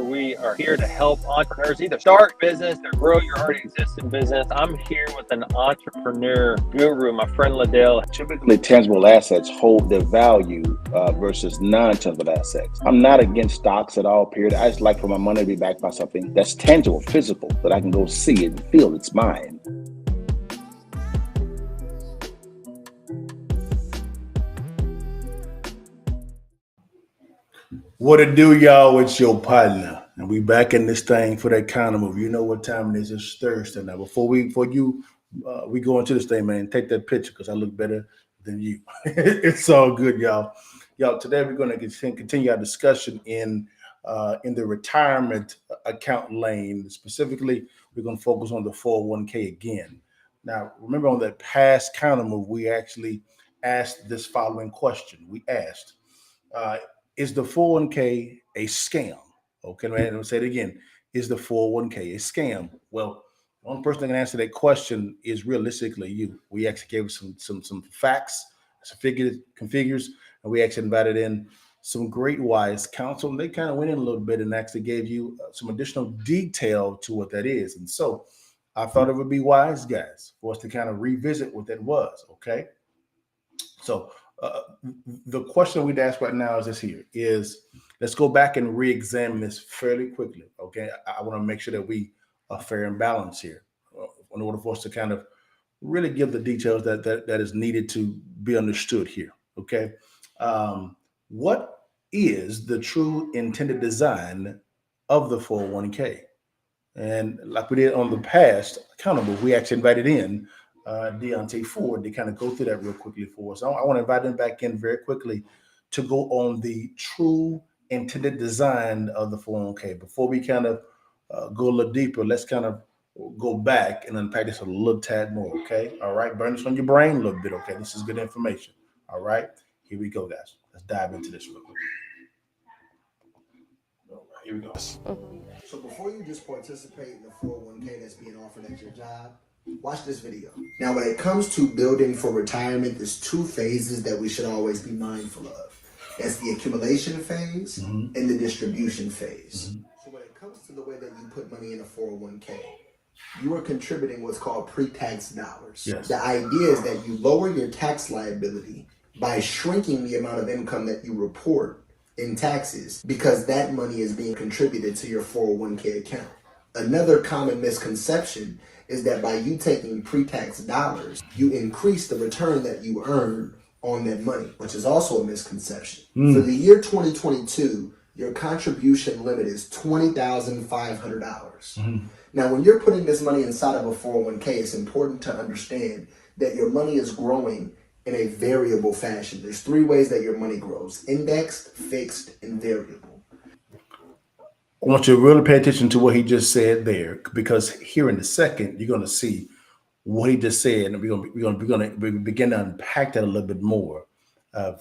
we are here to help entrepreneurs either start business or grow your already existing business. I'm here with an entrepreneur guru, my friend Liddell. Typically, tangible assets hold their value versus non-tangible assets. I'm not against stocks at all, period. I just like for my money to be backed by something that's tangible, physical, that I can go see it and feel it's mine. What it do, y'all? It's your partner, and we back in this thing for that Countermove. You know what time it is? It's Thursday now. Before we go into this thing, man, take that picture because I look better than you. It's all good, y'all. Today we're going to continue our discussion in the retirement account lane. Specifically, we're going to focus on the 401k again. Now, remember on that past Countermove, we actually asked this following question. We asked, is the 401k a scam? Okay, man, I'll say it again. Is the 401k a scam? Well, the only person that can answer that question is realistically you. We actually gave some facts, some figures, and we actually invited in some great wise counsel. And they kind of went in a little bit and actually gave you some additional detail to what that is. And so I thought it would be wise, guys, for us to kind of revisit what that was. Okay, so the question we'd ask right now is this here is, let's go back and re-examine this fairly quickly. Okay. I want to make sure that we are fair and balanced here in order for us to kind of really give the details that is needed to be understood here. Okay. What is the true intended design of the 401k? And like we did on the past Accountable, we actually invited in Deontay Ford to kind of go through that real quickly for us. I want to invite him back in very quickly to go on the true intended design of the 401k. Before we kind of go a little deeper, let's kind of go back and unpack this a little tad more, okay? All right, burn this on your brain a little bit, okay? This is good information, all right? Here we go, guys. Let's dive into this real quick. All right, here we go. So before you just participate in the 401k that's being offered at your job, watch this video. Now, when it comes to building for retirement, there's two phases that we should always be mindful of. That's the accumulation phase and the distribution phase. So when it comes to the way that you put money in a 401k, you are contributing what's called pre-tax dollars. Yes. The idea is that you lower your tax liability by shrinking the amount of income that you report in taxes because that money is being contributed to your 401k account. Another common misconception is that by you taking pre-tax dollars, you increase the return that you earn on that money, which is also a misconception. For the year 2022, your contribution limit is $20,500. Now, when you're putting this money inside of a 401k, it's important to understand that your money is growing in a variable fashion. There's three ways that your money grows: indexed, fixed, and variable. I want you to really pay attention to what he just said there, because here in a second, you're going to see what he just said, and we're going to begin to unpack that a little bit more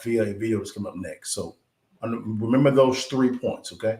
via a video that's coming up next. So remember those 3 points, okay?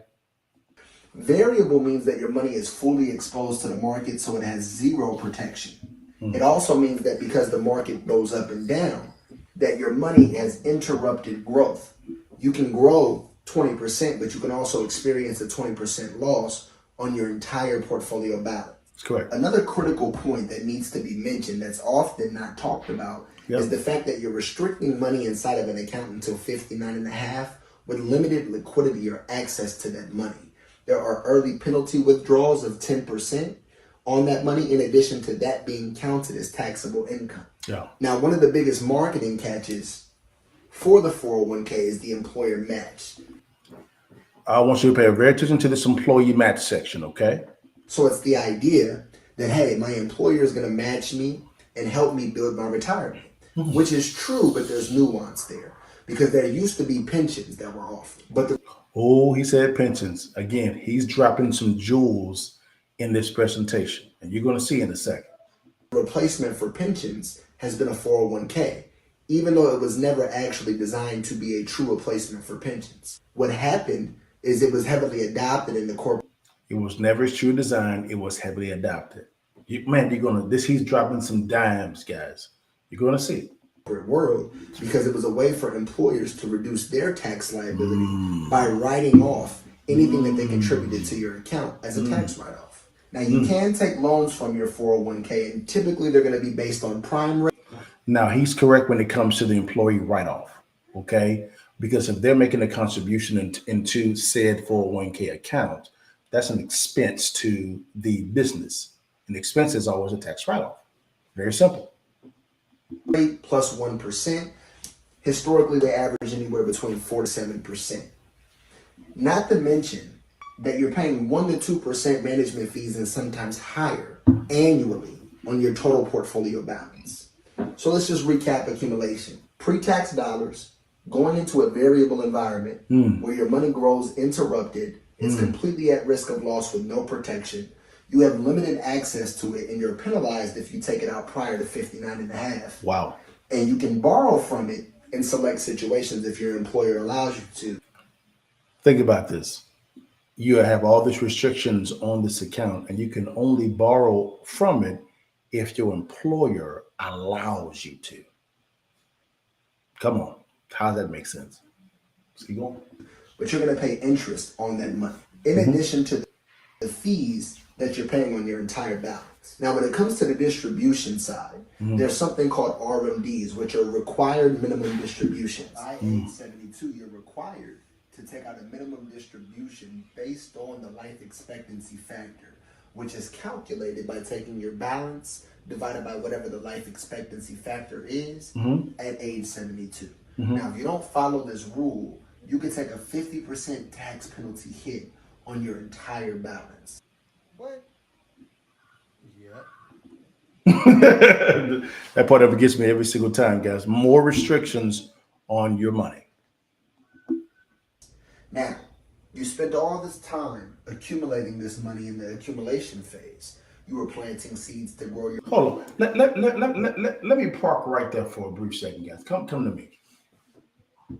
Variable means that your money is fully exposed to the market, so it has zero protection. It also means that because the market goes up and down, that your money has interrupted growth. You can grow 20%, but you can also experience a 20% loss on your entire portfolio balance. That's correct. Another critical point that needs to be mentioned that's often not talked about is the fact that you're restricting money inside of an account until 59 and a half with limited liquidity or access to that money. There are early penalty withdrawals of 10% on that money, in addition to that being counted as taxable income. Now, one of the biggest marketing catches for the 401k is the employer match. I want you to pay very attention to this employee match section, okay? So it's the idea that, hey, my employer is going to match me and help me build my retirement, which is true, but there's nuance there because there used to be pensions that were offered. But he said pensions. Again, he's dropping some jewels in this presentation, and you're going to see in a second. Replacement for pensions has been a 401k, even though it was never actually designed to be a true replacement for pensions. What happened is it was heavily adopted in the corporate. It was never its true design. It was heavily adopted. He's dropping some dimes, guys. You're going to see. World because it was a way for employers to reduce their tax liability by writing off anything that they contributed to your account as a tax write-off. Now, you can take loans from your 401k, and typically they're going to be based on prime rate. Now, he's correct when it comes to the employee write-off, okay? Because if they're making a contribution into said 401k account, that's an expense to the business. An expense is always a tax write-off. Very simple. Rate plus 1%. Historically, they average anywhere between 4 to 7%. Not to mention that you're paying 1 to 2% management fees and sometimes higher annually on your total portfolio balance. So let's just recap accumulation. Pre-tax dollars going into a variable environment where your money grows interrupted, it's completely at risk of loss with no protection. You have limited access to it, and you're penalized if you take it out prior to 59 and a half. Wow. And you can borrow from it in select situations if your employer allows you to. Think about this. You have all these restrictions on this account, and you can only borrow from it if your employer allows you to. Come on. How does that make sense? Keep going. But you're going to pay interest on that money, in addition to the fees that you're paying on your entire balance. Now, when it comes to the distribution side, there's something called Rmds, which are required minimum distributions. By age 72, you're required to take out a minimum distribution based on the life expectancy factor, which is calculated by taking your balance divided by whatever the life expectancy factor is at age 72. Now, if you don't follow this rule, you could take a 50% tax penalty hit on your entire balance. What? That part of it gets me every single time, guys. More restrictions on your money. Now, you spent all this time accumulating this money in the accumulation phase. You were planting seeds to grow your... Hold on. Let me park right there for a brief second, guys. Come to me.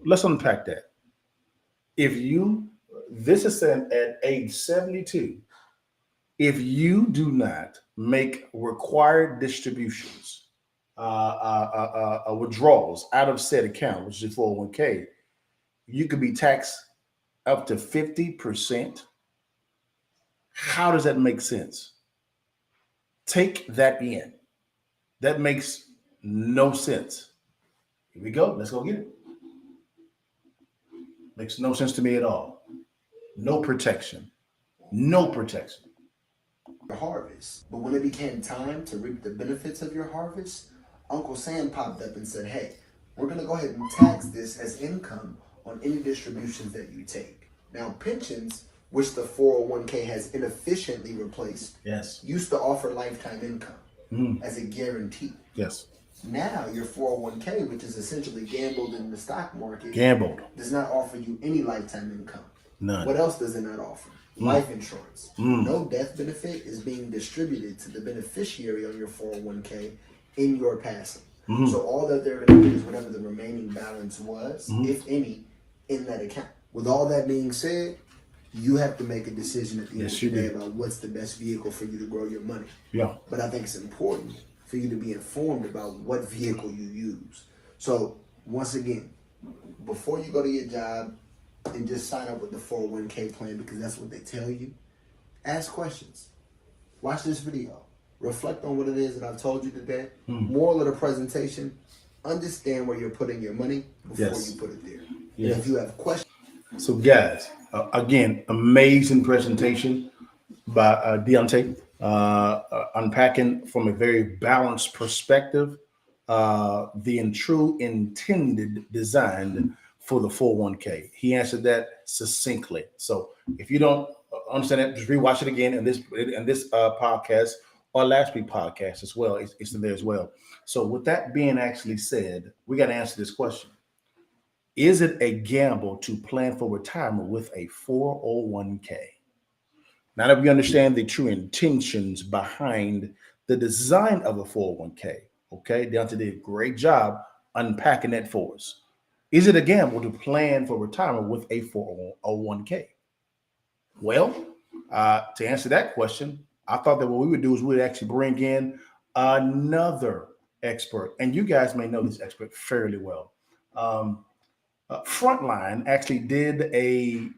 Let's unpack that. This is saying at age 72, if you do not make required distributions, withdrawals out of said account, which is 401k, you could be taxed up to 50%. How does that make sense? Take that in. That makes no sense. Here we go. Let's go get it. Makes no sense to me at all. No protection. No protection. Harvest. But when it became time to reap the benefits of your harvest, Uncle Sam popped up and said, hey, we're going to go ahead and tax this as income on any distributions that you take. Now, pensions, which the 401k has inefficiently replaced, used to offer lifetime income as a guarantee. Yes. Now, your 401k, which is essentially gambled in the stock market, does not offer you any lifetime income. None. What else does it not offer? Life insurance. No death benefit is being distributed to the beneficiary on your 401k in your passing. So all that they're going to do is whatever the remaining balance was, if any, in that account. With all that being said, you have to make a decision at the end of the day about what's the best vehicle for you to grow your money. Yeah. But I think it's important for you to be informed about what vehicle you use. So once again, before you go to your job and just sign up with the 401k plan because that's what they tell you, ask questions. Watch this video. Reflect on what it is that I've told you today. Moral of the presentation, understand where you're putting your money before you put it there. And if you have questions. So guys, again, amazing presentation by Deontay, unpacking from a very balanced perspective, the true intended design for the 401k. He answered that succinctly. So if you don't understand it, just rewatch it again in this podcast or last week's podcast as well. It's in there as well. So with that being actually said, we got to answer this question. Is it a gamble to plan for retirement with a 401k? Now that we understand the true intentions behind the design of a 401k, okay, Deontay did a great job unpacking that for us. Is it a gamble to plan for retirement with a 401k? Well, to answer that question, I thought that what we would do is we would actually bring in another expert, and you guys may know this expert fairly well. Frontline actually did a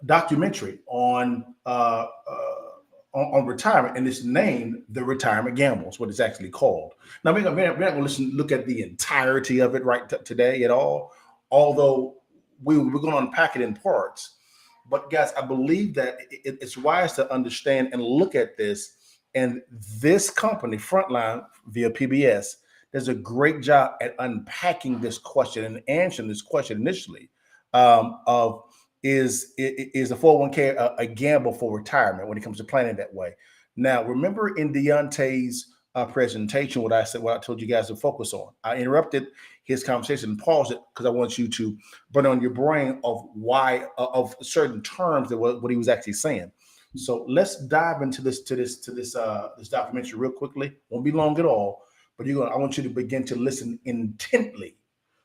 documentary on retirement, and it's named The Retirement Gamble. Is what it's actually called. Now we're not going to look at the entirety of it today at all, although we're going to unpack it in parts. But guys, I believe that it's wise to understand and look at this. And this company, Frontline, via PBS, does a great job at unpacking this question and answering this question initially of is a 401k a gamble for retirement when it comes to planning that way. Now, remember in Deontay's presentation, what I told you guys to focus on. I interrupted his conversation and paused it because I want you to burn on your brain of why of certain terms that what he was actually saying. So let's dive into this documentary real quickly. Won't be long at all, but I want you to begin to listen intently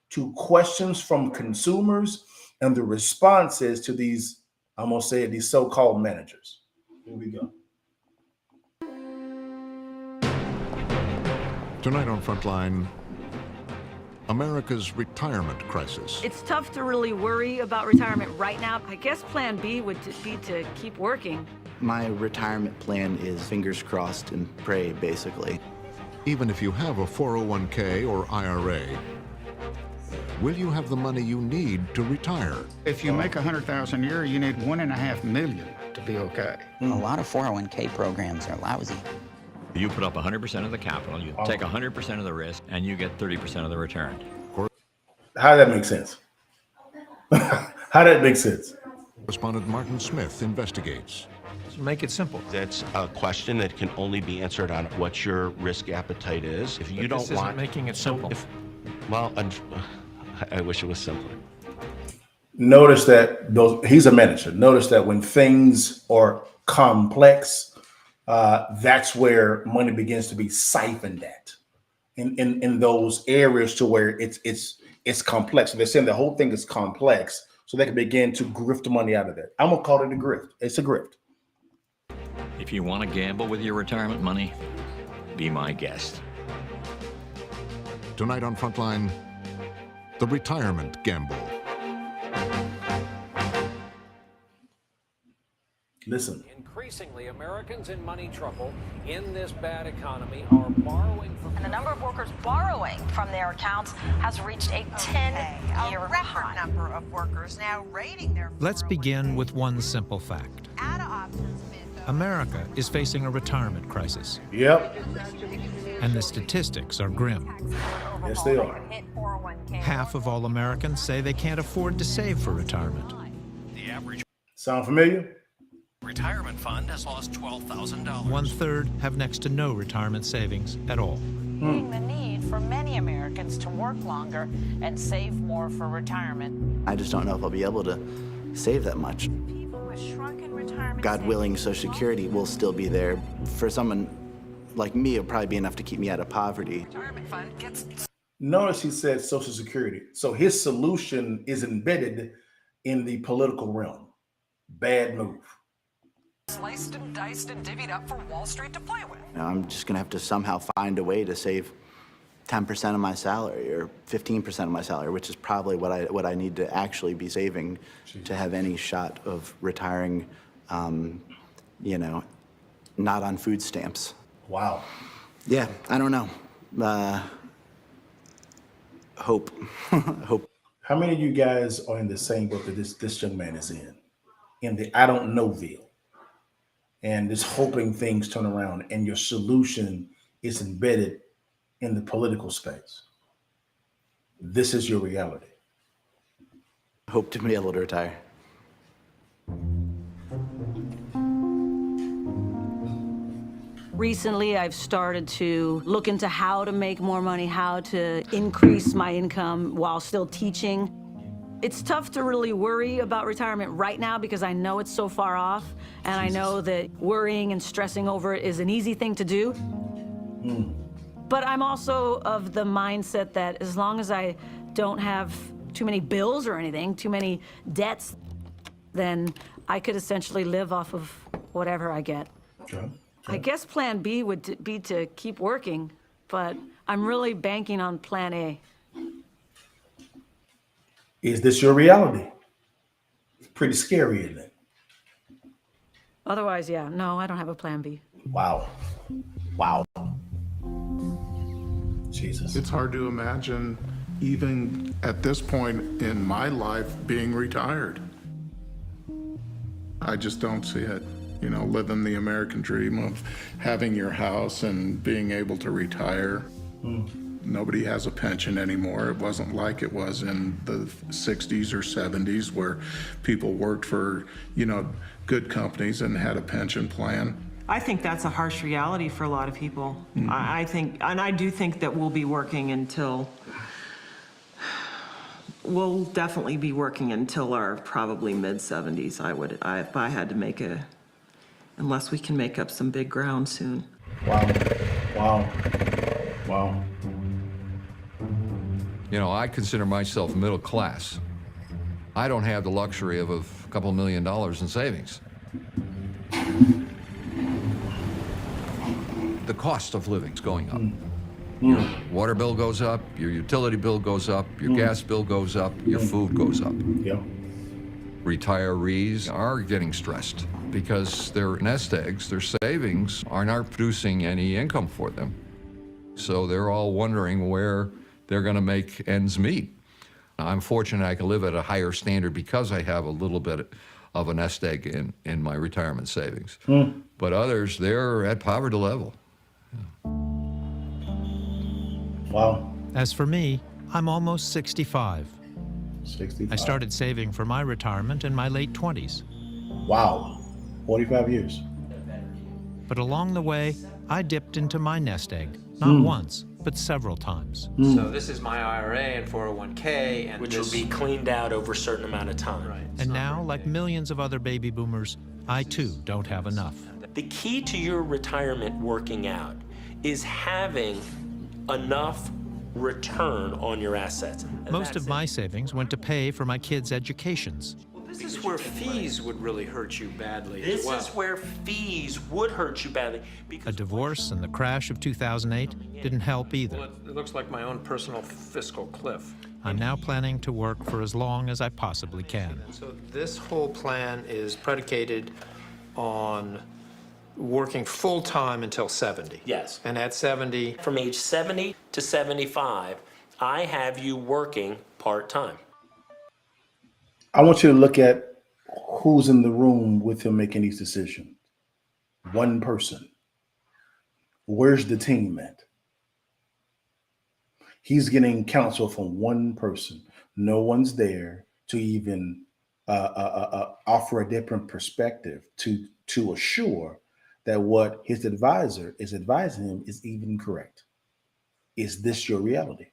to questions from consumers and the responses to these, I'm gonna say it, these so-called managers. Here we go. Tonight on Frontline, America's retirement crisis. It's tough to really worry about retirement right now. I guess plan B would be to keep working. My retirement plan is fingers crossed and pray, basically. Even if you have a 401k or IRA, will you have the money you need to retire? If you make $100,000 a year, you need $1.5 million to be okay. A lot of 401k programs are lousy. You put up 100% of the capital, you take 100% of the risk, and you get 30% of the return. How does that make sense? How did that make sense? Correspondent Martin Smith investigates. Make it simple. That's a question that can only be answered on what your risk appetite is. If you don't want making it simple. I wish it was simpler. Notice that he's a manager. Notice that when things are complex, that's where money begins to be siphoned at in those areas to where it's complex. So they're saying the whole thing is complex, so they can begin to grift the money out of it. I'm gonna call it a grift. It's a grift. If you want to gamble with your retirement money, be my guest. Tonight on Frontline, the retirement gamble. Listen. Increasingly, Americans in money trouble in this bad economy are borrowing from... And the number of workers borrowing from their accounts has reached a 10-year record high. Number of workers now rating their... Let's begin with one simple fact. America is facing a retirement crisis. Yep. And the statistics are grim. Yes, they are. Half of all Americans say they can't afford to save for retirement. The average sound familiar? Retirement fund has lost $12,000. 1/3 have next to no retirement savings at all. The need for many Americans to work longer and save more for retirement. I just don't know if I'll be able to save that much. People with shrunken retirement God willing, Social Security will still be there. For someone like me, it'll probably be enough to keep me out of poverty. Retirement fund gets... Notice he said Social Security. So his solution is embedded in the political realm. Bad move. Sliced and diced and divvied up for Wall Street to play with. Now, I'm just going to have to somehow find a way to save 10% of my salary or 15% of my salary, which is probably what I need to actually be saving to have any shot of retiring, not on food stamps. Wow. Yeah, I don't know. Hope. Hope. How many of you guys are in the same boat that this young man is in the I don't knowville? And just hoping things turn around, and your solution is embedded in the political space. This is your reality. Hope to be able to retire. Recently, I've started to look into how to make more money, how to increase my income while still teaching. It's tough to really worry about retirement right now because I know it's so far off, and I know that worrying and stressing over it is an easy thing to do. But I'm also of the mindset that as long as I don't have too many bills or anything, too many debts, then I could essentially live off of whatever I get. I guess plan B would be to keep working, but I'm really banking on plan A. Is this your reality? It's pretty scary, isn't it? Otherwise, yeah, no, I don't have a plan B. Wow. Wow. Jesus. It's hard to imagine, even at this point in my life, being retired. I just don't see it. You know, living the American dream of having your house and being able to retire. Nobody has a pension anymore. It wasn't like it was in the 60s or 70s where people worked for, you know, good companies and had a pension plan. I think that's a harsh reality for a lot of people. I think, and I do think that we'll be working until, we'll definitely be working until our probably mid-70s. If I had to make unless we can make up some big ground soon. Wow. Wow. Wow. You know, I consider myself middle class. I don't have the luxury of a couple $1 million in savings. The cost of living's going up. Your water bill goes up, your utility bill goes up, your gas bill goes up, your food goes up. Yeah. Retirees are getting stressed because their nest eggs, their savings, are not producing any income for them. So they're all wondering where they're going to make ends meet. I'm fortunate I can live at a higher standard because I have a little bit of a nest egg in my retirement savings. But others, they're at poverty level. Wow. As for me, I'm almost 65. 65. I started saving for my retirement in my late 20s. Wow. 45 years. But along the way, I dipped into my nest egg, not once, but several times. So this is my IRA and 401k, and which will be cleaned out over a certain amount of time. Right. And now, like millions of other baby boomers, I too don't have enough. The key to your retirement working out is having enough return on your assets. Most of my savings went to pay for my kids' educations. This is where fees would really hurt you badly. This is where fees would hurt you badly. A divorce and the crash of 2008 didn't help either. Well, it looks like my own personal fiscal cliff. I'm now planning to work for as long as I possibly can. So this whole plan is predicated on working full-time until 70. Yes. And at 70... From age 70 to 75, I have you working part-time. I want you to look at who's in the room with him making these decisions. One person. Where's the team at? He's getting counsel from one person. No one's there to even offer a different perspective to assure that what his advisor is advising him is even correct. Is this your reality?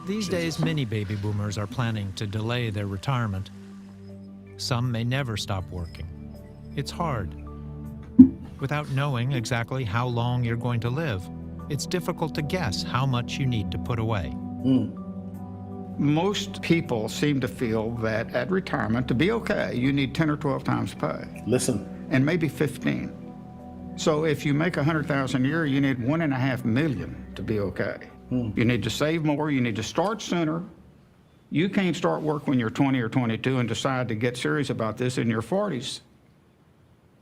These days, many baby boomers are planning to delay their retirement. Some may never stop working. It's hard. Without knowing exactly how long you're going to live, it's difficult to guess how much you need to put away. Most people seem to feel that at retirement, to be okay, you need 10 or 12 times pay. Listen. And maybe 15. So if you make $100,000 a year, you need $1.5 million to be okay. You need to save more, you need to start sooner. You can't start work when you're 20 or 22 and decide to get serious about this in your 40s.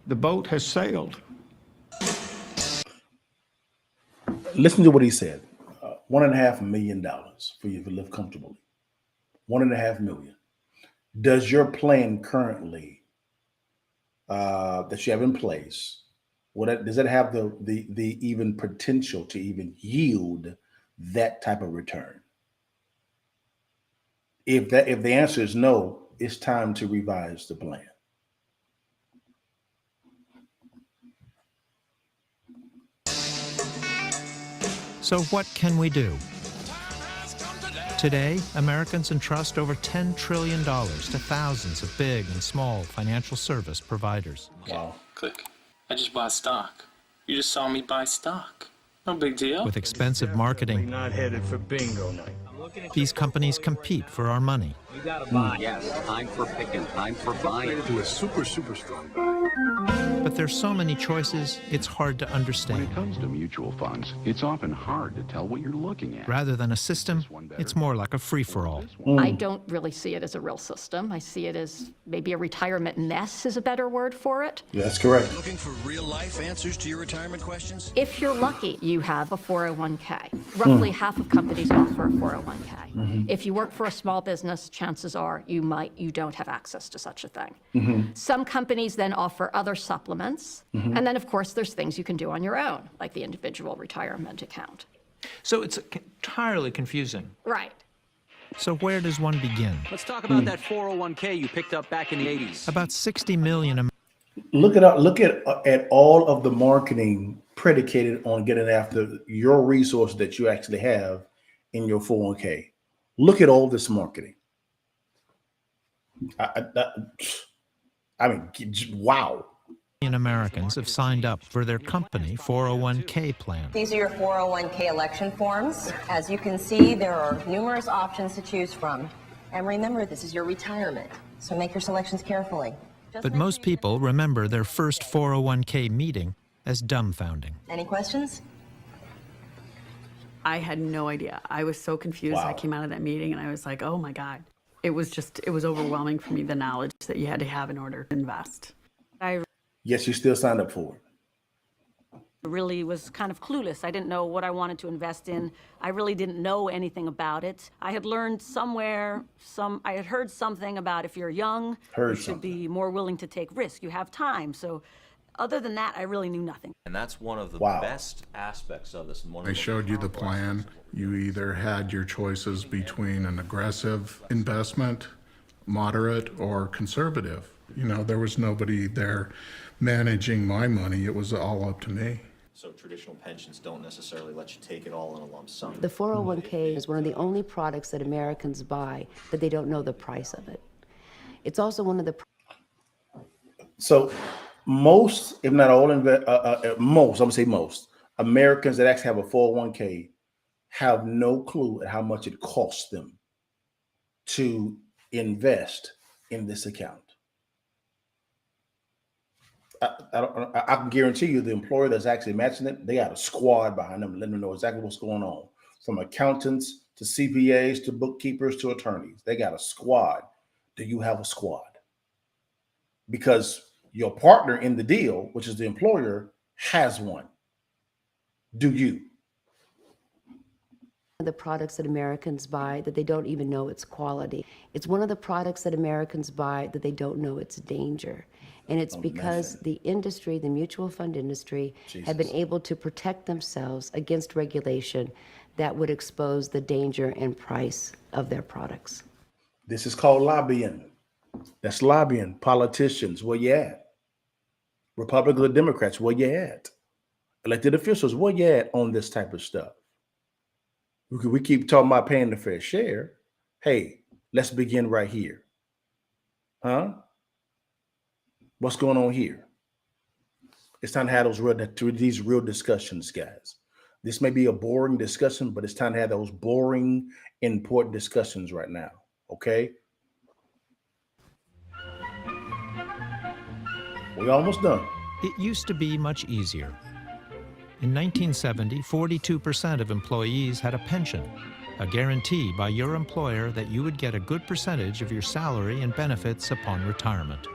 The boat has sailed. Listen to what he said. $1.5 million for you to live comfortably. $1.5 million. Does your plan currently that you have in place, does it have the even potential to even yield that type of return? If the answer is no, it's time to revise the plan. So what can we do? Today, Americans entrust over $10 trillion to thousands of big and small financial service providers. Wow. Click. I just bought stock. You just saw me buy stock. No big deal. With expensive marketing, Not headed for bingo night. These companies compete for our money. You gotta buy. Yes, I'm for picking. I'm for buying. Do a super strong buy. But there's so many choices, it's hard to understand. When it comes to mutual funds, it's often hard to tell what you're looking at. Rather than a system, it's more like a free-for-all. I don't really see it as a real system. I see it as maybe a retirement mess is a better word for it. Yeah, that's correct. Looking for real-life answers to your retirement questions? If you're lucky, you have a 401k. Roughly half of companies offer a 401k. If you work for a small business, chances are you don't have access to such a thing. Some companies then offer other supplements. And then, of course, there's things you can do on your own, like the individual retirement account. So it's entirely confusing. Right. So where does one begin? Let's talk about that 401k you picked up back in the 80s. About 60 million. Look at all of the marketing predicated on getting after your resource that you actually have in your 401k. Look at all this marketing. I mean, wow. Americans have signed up for their company 401k plan. These are your 401k election forms. As you can see, there are numerous options to choose from. And remember, this is your retirement, so make your selections carefully. But most people remember their first 401k meeting as dumbfounding. Any questions? I had no idea. I was so confused. Wow. I came out of that meeting and I was like, oh my God. It was overwhelming for me, the knowledge that you had to have in order to invest. Yes, you still signed up for it. Really was kind of clueless. I didn't know what I wanted to invest in. I really didn't know anything about it. I had learned somewhere, I had heard something about if you're young, you should be more willing to take risks. You have time. So other than that, I really knew nothing. And that's one of the best aspects of this. They showed you the plan. You either had your choices between an aggressive investment, moderate, or conservative. You know, there was nobody there managing my money. It was all up to me. So traditional pensions don't necessarily let you take it all in a lump sum. The 401k is one of the only products that Americans buy that they don't know the price of it. It's also one of the... So most, if not all, most, I'm gonna say most, Americans that actually have a 401k have no clue at how much it costs them to invest in this account. I can guarantee you the employer that's actually matching it, they got a squad behind them, letting them know exactly what's going on. From accountants to CPAs to bookkeepers to attorneys, they got a squad. Do you have a squad? Because your partner in the deal, which is the employer, has one. Do you? The products that Americans buy that they don't even know its quality. It's one of the products that Americans buy that they don't know its danger. And it's because the industry, the mutual fund industry, have been able to protect themselves against regulation that would expose the danger and price of their products. This is called lobbying. That's lobbying. Politicians, where you at? Republicans or Democrats, where you at? Elected officials, where you at on this type of stuff? We keep talking about paying the fair share. Hey, let's begin right here. Huh? What's going on here? It's time to have these real discussions, guys. This may be a boring discussion, but it's time to have those boring, important discussions right now. Okay? We're almost done. It used to be much easier. In 1970, 42% of employees had a pension, a guarantee by your employer that you would get a good percentage of your salary and benefits upon retirement.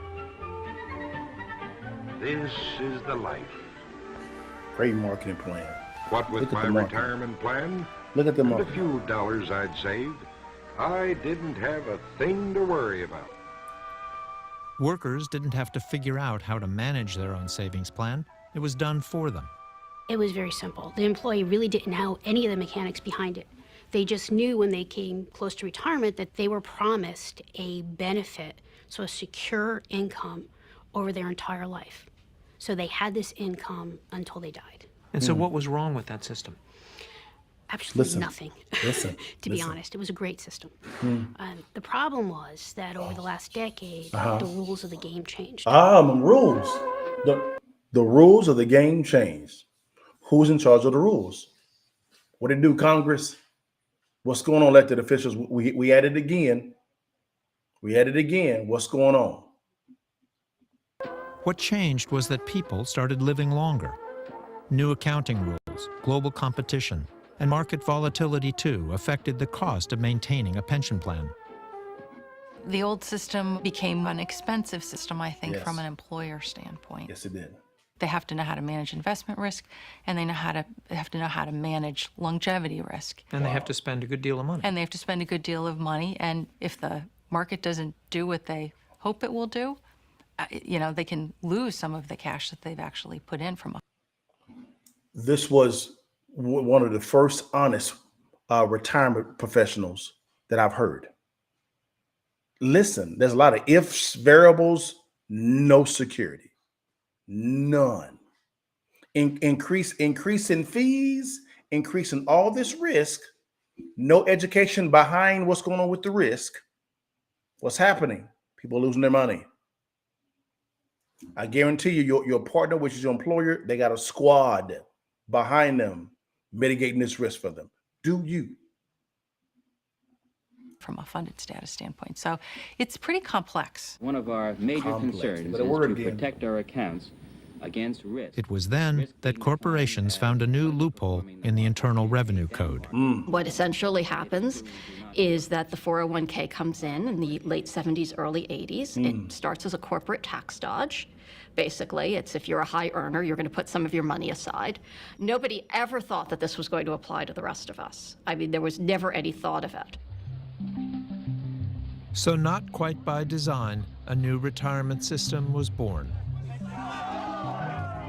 This is the life. Great marketing plan. What with my retirement plan? Look at the and market. a few dollars I'd saved, I didn't have a thing to worry about. Workers didn't have to figure out how to manage their own savings plan. It was done for them. It was very simple. The employee really didn't know any of the mechanics behind it. They just knew when they came close to retirement that they were promised a benefit, so a secure income over their entire life. So they had this income until they died. And so what was wrong with that system? Absolutely nothing, Listen. to be honest. It was a great system. The problem was that over the last decade, the rules of the game changed. The rules. The rules of the game changed. Who's in charge of the rules? What did it do, Congress? What's going on, elected officials? We at it again. We at it again. What's going on? What changed was that people started living longer. New accounting rules, global competition, and market volatility too affected the cost of maintaining a pension plan. The old system became an expensive system, I think, Yes. from an employer standpoint. Yes, it did. They have to know how to manage investment risk, and they have to know how to manage longevity risk. And they have to spend a good deal of money. And they have to spend a good deal of money, and if the market doesn't do what they hope it will do, you know, they can lose some of the cash that they've actually put in from a. This was one of the first honest retirement professionals that I've heard. Listen, there's a lot of ifs, variables, no security. None. Increase in fees, increasing all this risk, no education behind what's going on with the risk. What's happening? People losing their money. I guarantee you, your partner, which is your employer, they got a squad behind them mitigating this risk for them. Do you? From a funded status standpoint. So it's pretty complex. One of our major concerns is to protect our accounts against risk. It was then that corporations found a new loophole in the Internal Revenue Code. What essentially happens is that the 401k comes in the late 70s, early 80s. It starts as a corporate tax dodge. Basically, it's if you're a high earner, you're going to put some of your money aside. Nobody ever thought that this was going to apply to the rest of us. I mean, there was never any thought of it. So not quite by design, a new retirement system was born.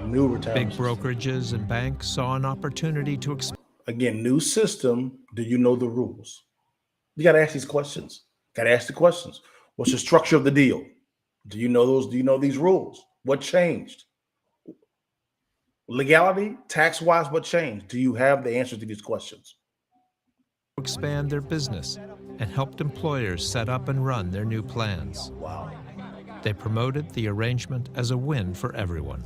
New retirement Big brokerages and banks saw an opportunity to Again, new system. Do you know the rules? You got to ask these questions. Got to ask the questions. What's the structure of the deal? Do you know those? Do you know these rules? What changed? Legality, tax-wise, what changed? Do you have the answers to these questions? expand their business and helped employers set up and run their new plans. Wow. They promoted the arrangement as a win for everyone.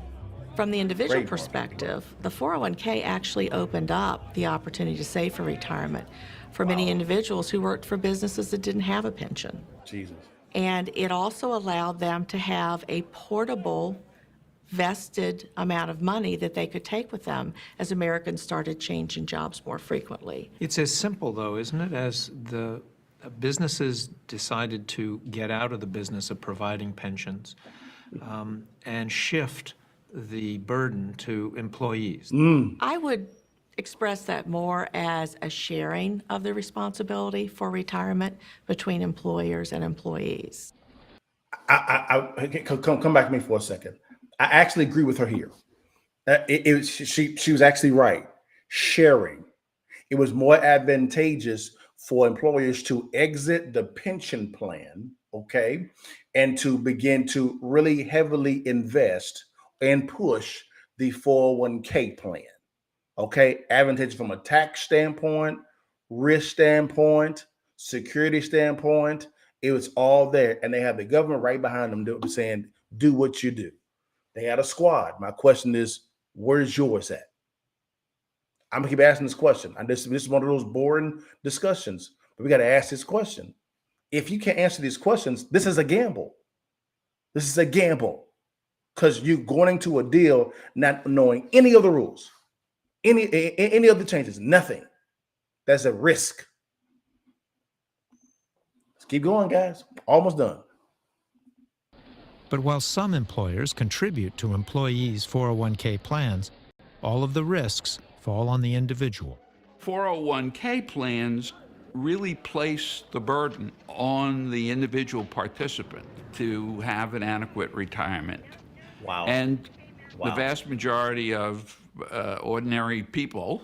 From the individual perspective, the 401k actually opened up the opportunity to save for retirement for many individuals who worked for businesses that didn't have a pension. Jesus. And it also allowed them to have a portable, vested amount of money that they could take with them as Americans started changing jobs more frequently. It's as simple, though, isn't it, as the businesses decided to get out of the business of providing pensions and shift the burden to employees. I would express that more as a sharing of the responsibility for retirement between employers and employees. Come back to me for a second. I actually agree with her here. She was actually right. Sharing. It was more advantageous for employers to exit the pension plan, okay, and to begin to really heavily invest and push the 401k plan, okay? Advantageous from a tax standpoint, risk standpoint, security standpoint. It was all there, and they have the government right behind them saying, do what you do. They had a squad. My question is, where's yours at? I'm gonna keep asking this question. And this is one of those boring discussions, but we got to ask this question. If you can't answer these questions, this is a gamble. This is a gamble because you're going into a deal not knowing any of the rules, any of the changes, nothing. That's a risk. Let's keep going, guys. Almost done. But while some employers contribute to employees' 401k plans, all of the risks fall on the individual. 401k plans really place the burden on the individual participant to have an adequate retirement. Wow. And the vast majority of ordinary people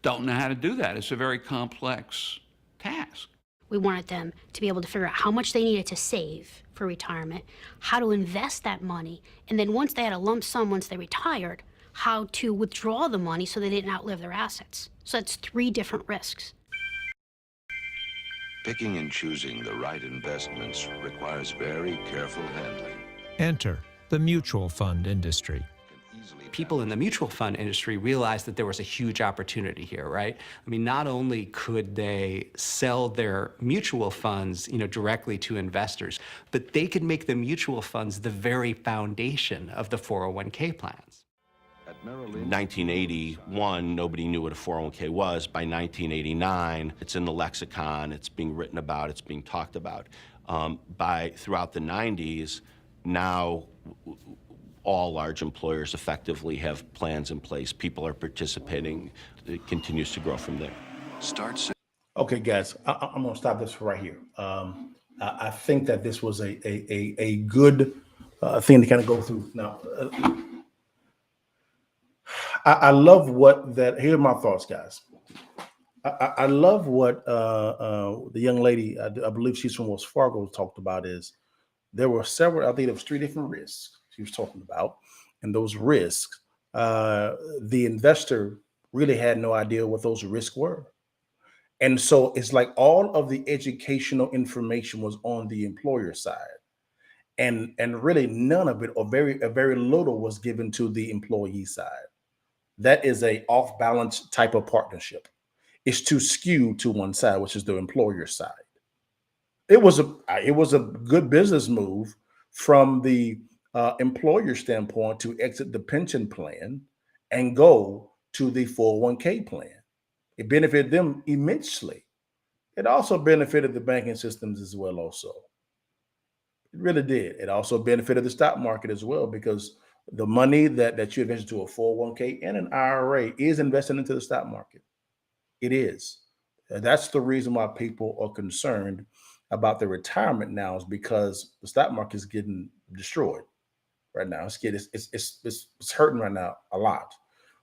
don't know how to do that. It's a very complex task. We wanted them to be able to figure out how much they needed to save for retirement, how to invest that money, and then once they had a lump sum, once they retired, how to withdraw the money so they didn't outlive their assets. So that's 3 different risks. Picking and choosing the right investments requires very careful handling. Enter the mutual fund industry. People in the mutual fund industry realized that there was a huge opportunity here, right? I mean, not only could they sell their mutual funds, directly to investors, but they could make the mutual funds the very foundation of the 401k plans. In 1981, nobody knew what a 401k was. By 1989, it's in the lexicon, it's being written about, it's being talked about. Throughout the 90s, now all large employers effectively have plans in place. People are participating. It continues to grow from there. Okay, guys, I'm going to stop this right here. I think that this was a good thing to kind of go through. Now, I love what that. Here are my thoughts, guys. I love what the young lady, I believe she's from Wells Fargo, talked about is there were several, I think there was 3 different risks she was talking about. And those risks, the investor really had no idea what those risks were. And so it's like all of the educational information was on the employer side. And really none of it, or very little, was given to the employee side. That is a off-balance type of partnership. It's too skewed to one side, which is the employer side. It was a good business move from the employer standpoint to exit the pension plan and go to the 401k plan. It benefited them immensely. It also benefited the banking systems as well also. It really did. It also benefited the stock market as well, because the money that you invest into a 401k and an IRA is invested into the stock market. It is. That's the reason why people are concerned about the retirement now, is because the stock market is getting destroyed right now. It's hurting right now a lot.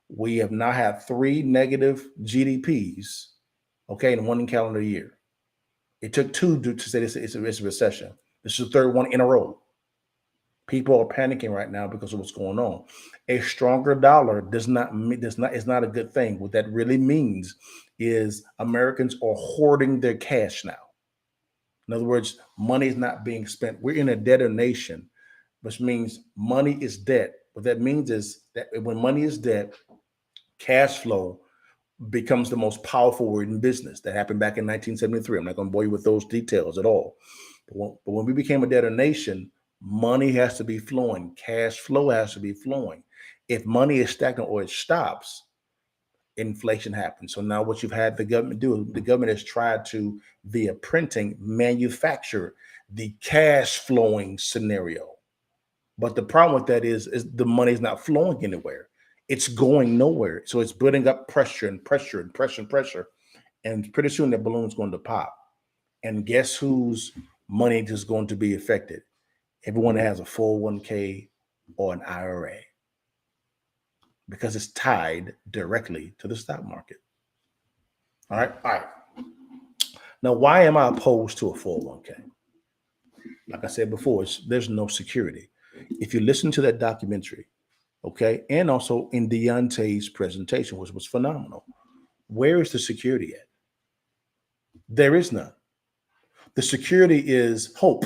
We have now had 3 negative GDPs, okay, in 1 calendar year. It took 2 to say it's a recession. This is the 3rd one in a row. People are panicking right now because of what's going on. A stronger dollar is not a good thing. What that really means is Americans are hoarding their cash now. In other words, money is not being spent. We're in a debtor nation, which means money is debt. What that means is that when money is debt, cash flow becomes the most powerful word in business. That happened back in 1973. I'm not going to bore you with those details at all. But when we became a debtor nation, money has to be flowing. Cash flow has to be flowing. If money is stagnant or it stops, inflation happens. So now what you've had the government do, the government has tried to, via printing, manufacture the cash flowing scenario. But the problem with that is the money's not flowing anywhere. It's going nowhere. So it's building up pressure and pressure and pressure and pressure. And pretty soon that balloon's going to pop. And guess whose money is going to be affected? Everyone that has a 401k or an IRA, because it's tied directly to the stock market. All right. Now, why am I opposed to a 401k? Like I said before, there's no security. If you listen to that documentary, okay, and also in Deontay's presentation, which was phenomenal, where is the security at? There is none. The security is hope.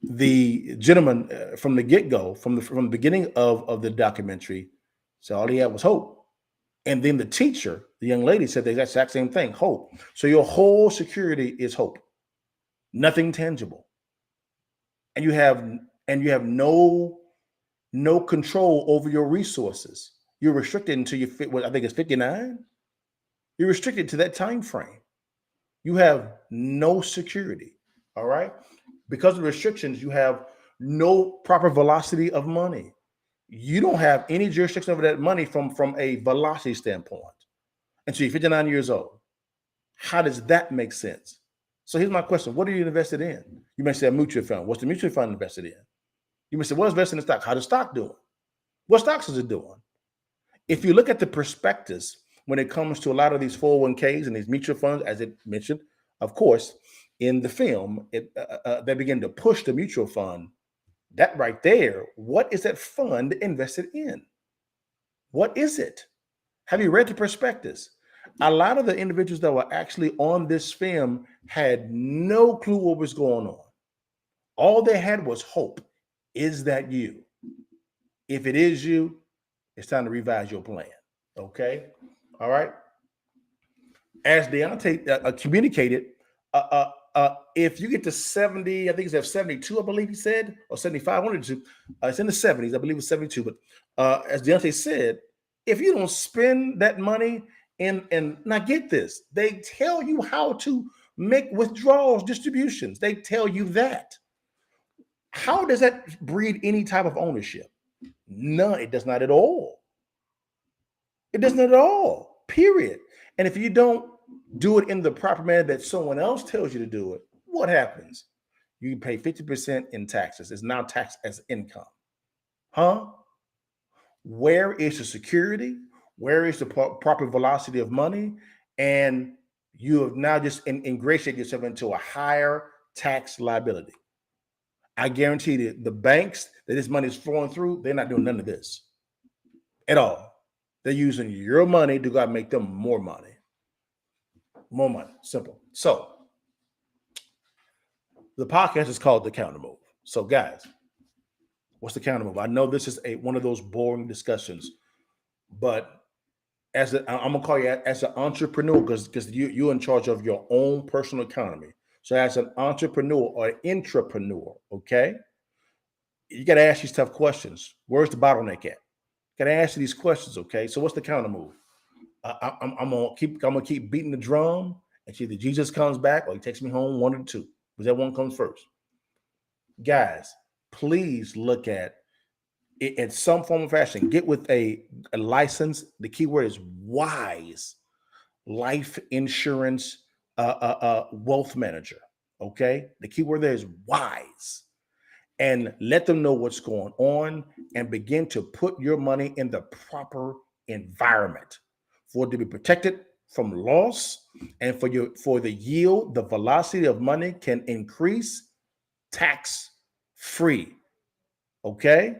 The gentleman from the get-go, from the beginning of the documentary, said all he had was hope. And then the teacher, the young lady, said the exact same thing, hope. So your whole security is hope, nothing tangible. And you have no control over your resources. You're restricted until you fit, I think it's 59. You're restricted to that time frame. You have no security. All right. Because of restrictions, you have no proper velocity of money. You don't have any jurisdiction over that money from a velocity standpoint. And so you're 59 years old. How does that make sense? So here's my question. What are you invested in? You may say a mutual fund. What's the mutual fund invested in? You may say, what's invested in stock? How does stock doing? What stocks is it doing? If you look at the prospectus, when it comes to a lot of these 401ks and these mutual funds, as it mentioned, of course, in the film, they begin to push the mutual fund. That right there, what is that fund invested in? What is it? Have you read the prospectus? A lot of the individuals that were actually on this film had no clue what was going on. All they had was hope. Is that you? If it is you, it's time to revise your plan. Okay. All right. As Deontay communicated, if you get to 70, I think it's at 72, I believe he said, or 75, one of the two. It's in the 70s, I believe it's 72. But as Deontay said, if you don't spend that money and now get this, they tell you how to make withdrawals, distributions. They tell you that. How does that breed any type of ownership? None. It does not at all. It does not at all. Period. And if you don't do it in the proper manner that someone else tells you to do it, what happens? You pay 50% in taxes. It's now taxed as income. Huh? Where is the security? Where is the proper velocity of money? And you have now just ingratiated yourself into a higher tax liability. I guarantee that the banks that this money is flowing through, they're not doing none of this at all. They're using your money to go out and make them more money. More money. Simple. So the podcast is called The Countermove. So guys, what's the countermove? I know this is one of those boring discussions, but I'm gonna call you as an entrepreneur because you're in charge of your own personal economy. So as an entrepreneur or intrapreneur, okay, you got to ask these tough questions. Where's the bottleneck at? Got to ask you these questions, okay? So what's the countermove? I'm gonna keep beating the drum, and either Jesus comes back or he takes me home, one of the two. Because that one comes first. Guys, please look at it in some form of fashion. Get with a license. The key word is wise life insurance wealth manager. Okay, the key word there is wise, and let them know what's going on, and begin to put your money in the proper environment for it to be protected from loss, and for the yield, the velocity of money can increase tax free. Okay,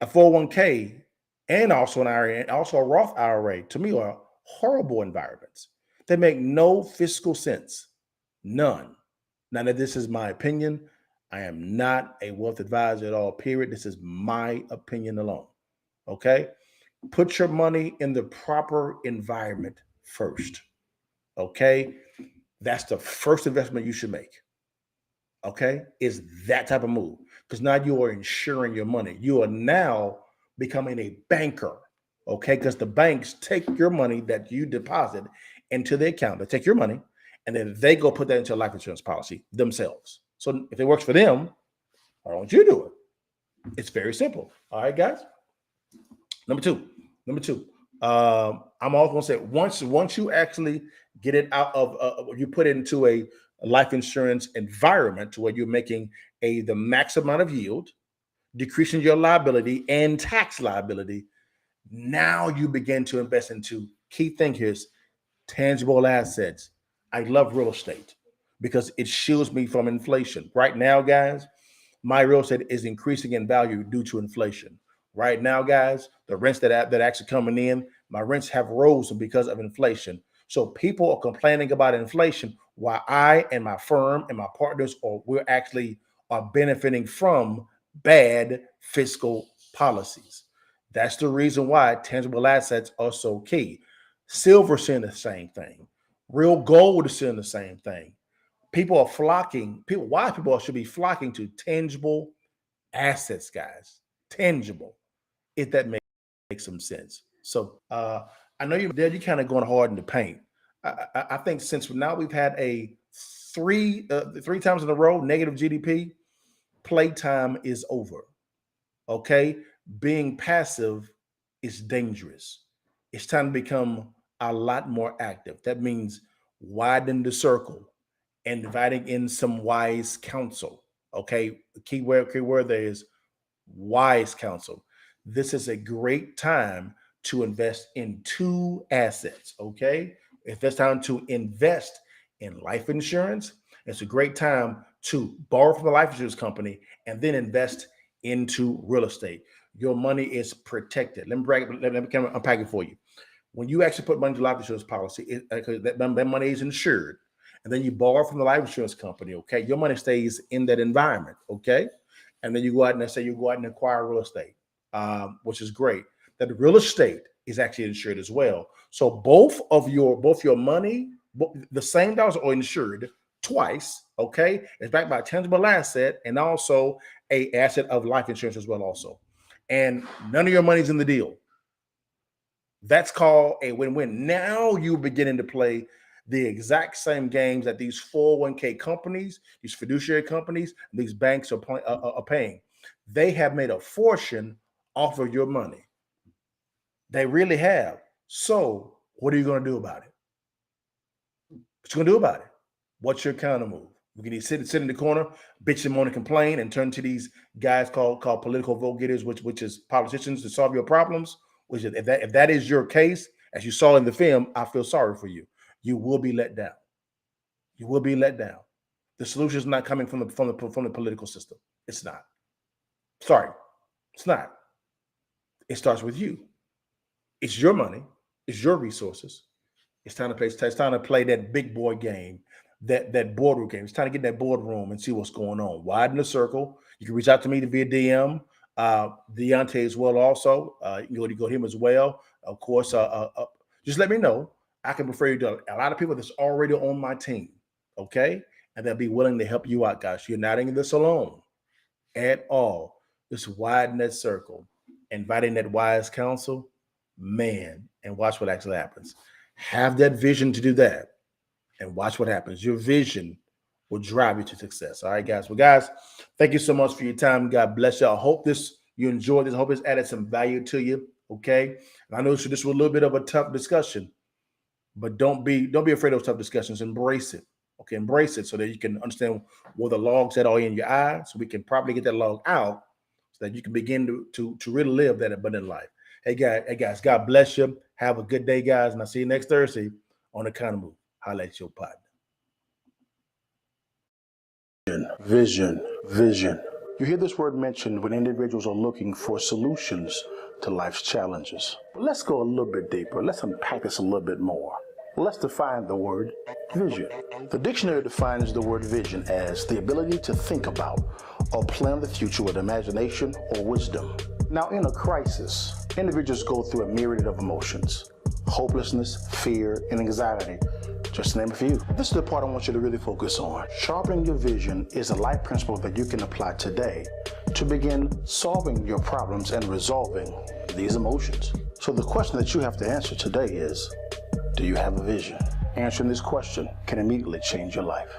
a 401k and also an IRA and also a Roth IRA to me are horrible environments. They make no fiscal sense, none. Now that this is my opinion, I am not a wealth advisor at all. Period. This is my opinion alone. Okay. Put your money in the proper environment first. Okay. That's the first investment you should make. Okay. Is that type of move. Because now you are insuring your money. You are now becoming a banker. Okay. Because the banks take your money that you deposit into the account. They take your money and then they go put that into a life insurance policy themselves. So if it works for them, why don't you do it? It's very simple. All right, guys. Number two. I'm also going to say once you actually get it out of you put it into a life insurance environment to where you're making the max amount of yield, decreasing your liability and tax liability. Now you begin to invest into key thing here is tangible assets. I love real estate because it shields me from inflation. Right now, guys, my real estate is increasing in value due to inflation. Right now, guys, the rents that actually coming in, my rents have risen because of inflation. So people are complaining about inflation while I and my firm and my partners are benefiting from bad fiscal policies. That's the reason why tangible assets are so key. Silver saying the same thing. Real gold is saying the same thing. People are flocking. Why people should be flocking to tangible assets, guys. Tangible, if that makes some sense. So I know you're kind of going hard in the paint. I think since now we've had a three times in a row negative GDP, playtime is over. Okay, being passive is dangerous. It's time to become a lot more active. That means widen the circle and inviting in some wise counsel. Okay, the key word there is wise counsel. This is a great time to invest in two assets. Okay, if it's time to invest in life insurance, it's a great time to borrow from the life insurance company and then invest into real estate. Your money is protected. Let me unpack it for you. When you actually put money into life insurance policy, that money is insured, and then you borrow from the life insurance company. Okay, your money stays in that environment. Okay, and then you go out and say you go out and acquire real estate, which is great. That the real estate is actually insured as well. So both your money, the same dollars are insured twice. Okay, it's backed by a tangible asset and also a asset of life insurance as well also. And none of your money's in the deal. That's called a win-win. Now you're beginning to play the exact same games that these 401k companies, these fiduciary companies, these banks are paying. They have made a fortune off of your money. They really have. So what are you going to do about it? What you going to do about it? What's your counter move? We can either sit in the corner, bitch and moan and complain, and turn to these guys called political vote getters, which is politicians to solve your problems. Which is, if that is your case, as you saw in the film, I feel sorry for you. You will be let down. You will be let down. The solution is not coming from the political system. It's not. Sorry, it's not. It starts with you. It's your money. It's your resources. It's time to play. It's time to play that big boy game. That boardroom game. It's time to get in that boardroom and see what's going on. Widen the circle. You can reach out to me via DM. Deontay as well also. You can go to him as well. Of course, just let me know. I can refer you to a lot of people that's already on my team. Okay? And they'll be willing to help you out, guys. You're not in this alone at all. Just widen that circle. Inviting that wise counsel, man, and watch what actually happens. Have that vision to do that. And watch what happens. Your vision will drive you to success. All right, guys. Well, guys, thank you so much for your time. God bless you. I hope you enjoyed this. I hope it's added some value to you. Okay. And I know this was a little bit of a tough discussion, but don't be afraid of tough discussions. Embrace it. Okay, embrace it so that you can understand where the logs that are in your eye, so we can properly get that log out so that you can begin to really live that abundant life. Hey guys, God bless you. Have a good day, guys, and I'll see you next Thursday on the Countermove. Holla at your partner. Vision. You hear this word mentioned when individuals are looking for solutions to life's challenges. But let's go a little bit deeper. Let's unpack this a little bit more. Let's define the word vision. The dictionary defines the word vision as the ability to think about or plan the future with imagination or wisdom. Now, in a crisis, individuals go through a myriad of emotions: hopelessness, fear, and anxiety, just to name a few. This is the part I want you to really focus on. Sharpening your vision is a life principle that you can apply today to begin solving your problems and resolving these emotions. So the question that you have to answer today is, do you have a vision? Answering this question can immediately change your life.